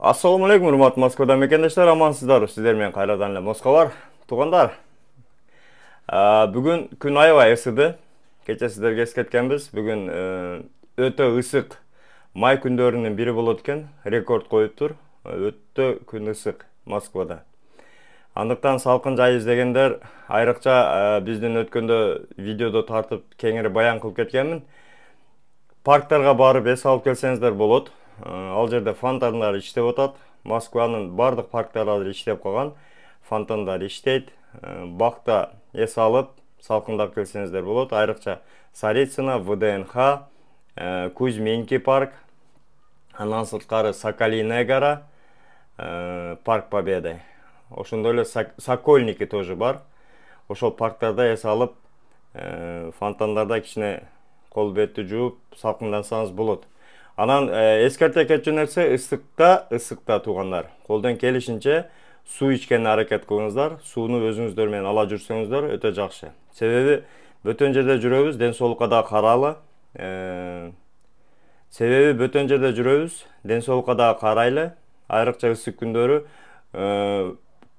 Assalamu alaikum, урматтуу Москвадан мекендештер, амансыздар. Сиздер менен кайрадан эле Москва бар. Туугандар. Бүгүн күн аябай ысыды. Кече сиздерге эскерткенбиз. Бүгүн өтө ысык май күндөрүнүн бири болот экен. Рекорд коюптур. Өтө күн ысык Москвада. Андыктан салкын жай издегендер, айрыкча биздин өткөндө видеодо тартып кеңири баян кылып кеткенмин. Парктарга барып эс алып келсеңиздер болот. Ал жерде фонтандар иштеп атат. Москванын бардык парктары азыр иштеп калган. Фонтандар иштейт. Бакта эс алып, салкындап келсеңиздер болот. Айрыкча Царицыно, ВДНХ, Кузьминки парк, андан сырткары Соколиная гора, Парк Победы. Ошондой эле Сокольники тоже бар. Ошол парктарда эс алып, фонтандарда кичине кол бетти жууп, салкындансаңыз болот. Анан эскерте кетчү нерсе ысыкта туугандар. Колдон келишинче суу ичкенге аракет кылыңыздар. Сууну өзүңүздөр менен ала жүрсөңүздөр өтө жакшы. Себеби бөтөн жерде жүрөбүз, ден соолукка да карайлы. Айрыкча ысык күндөрү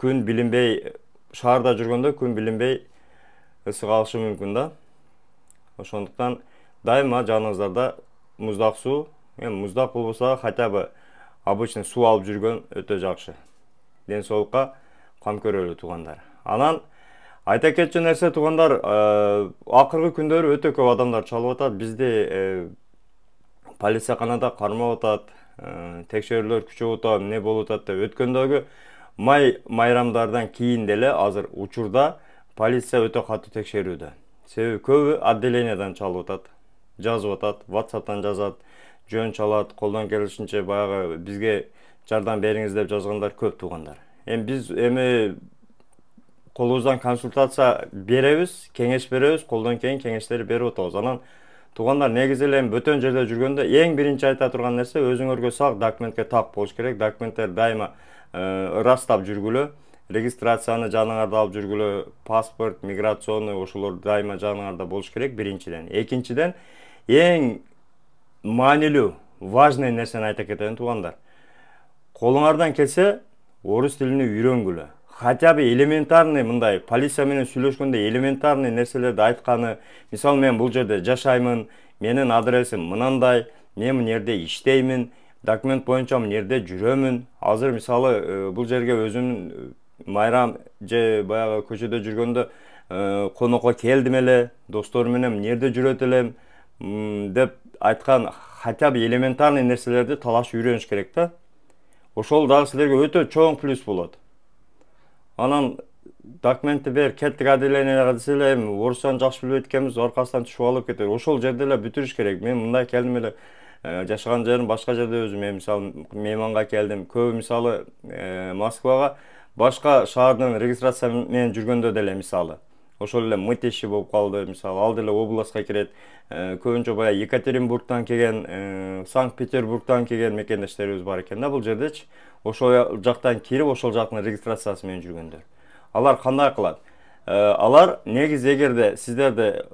күн билинбей, шаарда жүргөндө күн билинбей ысык алышы мүмкүн да. Ошондуктан дайыма жаныңыздарда муздак суу, муздак болбосо хотя бы обычный суу алып жүргөн өтө жакшы. Ден соолукка кам көрөлү туугандар. Анан айта кетчү нерсе туугандар, акыркы күндөрү өтө көп адамдар чалып атат. Бизди полицияканада кармап атат, текшерүүлөр күчөп атат, эмне болуп атат деп. Өткөндөгү майрамдардан кийин деле азыр учурда полиция өтө катуу текшерүүдө. Себеби көбү отделениядан чалып атат, жазып атат, WhatsApp'тан жазат, жөн чалат, колдон келишинче баягы бизге жардам бериңиз деп жазгандар көп туугандар. Биз колубуздан консультация беребиз, кеңеш беребиз, колдон келген кеңештерди берип атабыз. Анан туугандар, негизи эле бөтөн жерде жүргөндө эң биринчи айта турган нерсе өзүңөргө сак документке так болуш керек. Документтер дайыма ырастап жүргүлө, регистрацияны жаныңарда алып жүргүлө, паспорт, миграционный ошолор дайыма жаныңарда болуш керек биринчиден. Экинчиден, эң маанилүү, важный нерсени айта кетейин туугандар. Колуңардан келсе, орус тилин үйрөнгүлө. Хотя бы элементарный мындай полиция менен сүйлөшкөндө элементарный нерселерди айтканы, мисалы мен бул жерде жашаймын, менин адресим мынандай, мен мына жерде иштеймин, документ боюнча мына жерде жүрөмүн. Азыр мисалы бул жерге өзүм майрам же баягы көчөдө жүргөндө конокко келдим эле, досторум менен мына жерде жүрөт элем деп айткан хотя бы элементарный нерселерди талаш үйрөнүш керек да. Ошол дагы силерге өтө чоң плюс болот. Анан документти бер, кеттик отделенияга десе эле, орусчаны жакшы билбейт экенбиз, аркасынан түшүп алып кетет. Ошол жерде эле бүтүрүш керек. Мен мындай келдим эле, жашаган жерим башка жерде өзүм, мен мисалы мейманга келдим. Көбү мисалы Москвага башка шаардын регистрация менен жүргөндө деле мисалы ошол эле мытищи болуп калды, мисалы ал деле областка кирет. Көбүнчө баягы Екатеринбургтан келген, Санкт-Петербургтан келген мекендештерибиз бар экен да бул жердечи. Ошол жактан кирип, ошол жактын регистрациясы менен жүргөндөр. Алар кандай кылат? Алар негизи эгерде сиздерде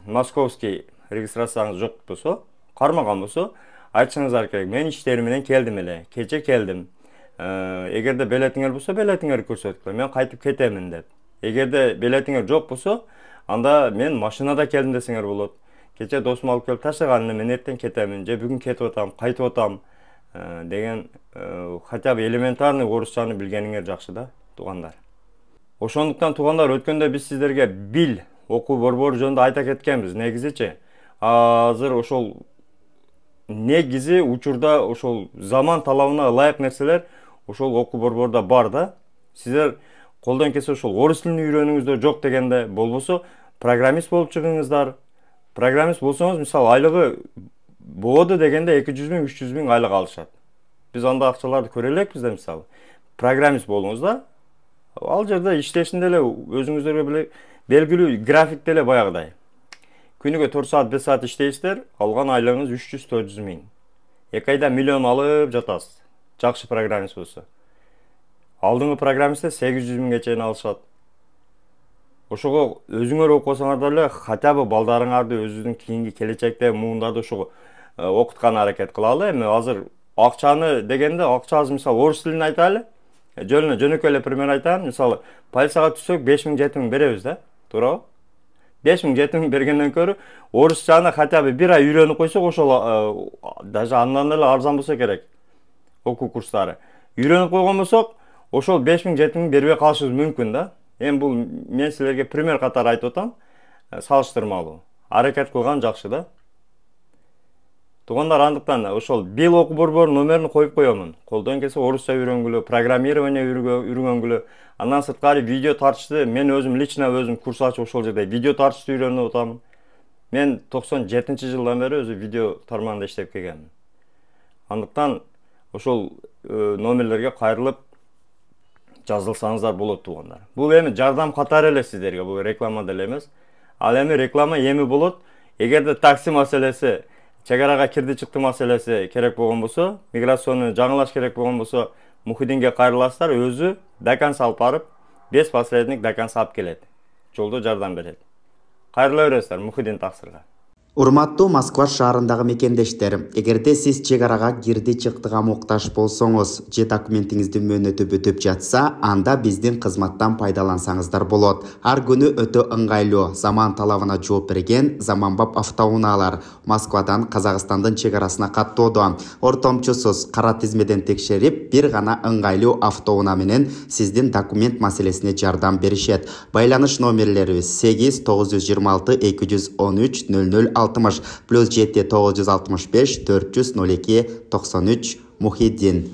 московский регистрацияңыз жок болсо, кармаган болсо, айтышыңыздар керек. Мен иштерим менен келдим эле, кече келдим. Эгерде билетиңер болсо, билетиңерди көрсөтүңөр, мен кайтып кетемин деп. Эгерде билетиңер жок болсо, анда мен машинада келдим десеңер болот. Кече досум алып келип ташыган, мен эртең кетемин, же бүгүн кетип атам, кайтып атам деген хотя бы элементарный орусчаны билгениңер жакшы да, туугандар. Ошондуктан туугандар, өткөндө биз сиздерге бил окуу борбору жөнүндө айта кеткенбиз. Негизичи азыр ошол негизи учурда ошол заман талабына ылайык нерселер ошол окуу борборунда бар да. Сиздер колдон келсе ошол орус тилин үйрөнүңүздөр, жок дегенде болбосо программист болуп чыгыңыздар. Программист болсоңуз, мисалы айлыгы болду дегенде 200 миң, 300 миң айлык алышат. Биз анда акчаларды көрө элекпиз да, мисалы. Программист болуңуз да. Ал жерде иштешинде эле өзүңүздөргө белгилүү график деле баягыдай. Күнүгө 4 саат, 5 саат иштейсиздер, алган айлыгыңыз 300-400 миң. 2 айда миллион алып жатасыз. Жакшы программист болсо. Алдыңгы программистте 800 миңге чейин алышат. Ошого өзүңөр окусаңардар эле, хотя бы балдарыңарды өзүнүн кийинки келечекте муундарды ошого окуткан аракет кылалы. Эми азыр акчаны дегенде, акчабыз мисалы орыс тилин айталы. Жөнөкөй эле пример айтайын. Мисалы полицияга түшсөк 5000-7000 беребиз да. Туурабы? 5000-7000 бергенден көрү орусчаны хотя бы 1 ай үйрөнүп койсок, ошол даже андан эле арзан болсо керек. Окуу курстары. Үйрөнүп койгон болсок, ошол 5000-7000 бербей калышыбыз мүмкүн да. Эми бул мен силерге пример катары айтып атам. Салыштырмалуу. Аракет кылган жакшы да. Туугандар, андыктан ошол бил окуу борборунун номерин коюп коёмун. Колдон келсе орусча үйрөнгүлө, программирование үйрөнгүлө, андан сырткары видео тартышты мен өзүм лично өзүм курс ачып ошол жерде видео тартышты үйрөнүп атам. Мен 97-жылдан бери өзү видео тармагында иштеп келгенмин. Андыктан ошол номерлерге кайрылып жазылсаңыздар болот, туугандар. Бул эми жардам катары эле сиздерге, бул реклама деле эмес. Ал эми реклама эми болот. Эгерде такси маселеси, чек арага кирди чыкты маселеси керек болгон болсо, миграцияны жаңылаш керек болгон болсо, Мухиддинге кайрыласыздар, өзү докан салып барып, 5 посредник докан салып келет. Жолдо жардам берет. Кайрыла бересиздер Мухиддин таксырга. Урматтуу Москва шаарындагы мекендештер, эгерде сиз чек арага кирди чыктыга муктаж болсоңуз, же документиңиздин мөөнөтү бүтүп жатса, анда биздин кызматтан пайдалансаңыздар болот. Ар күнү өтө ыңгайлуу, заман талабына жооп берген заманбап автоунаалар Москвадан Казакстандын чек арасына каттоодо. Ортомчусуз кара тизмеден текшерип, бир гана ыңгайлуу автоунаа менен сиздин документ маселесине жардам беришет. Байланыш номерлерибиз 8 926 213 00 60 +7 965 402 93 Мухиддин.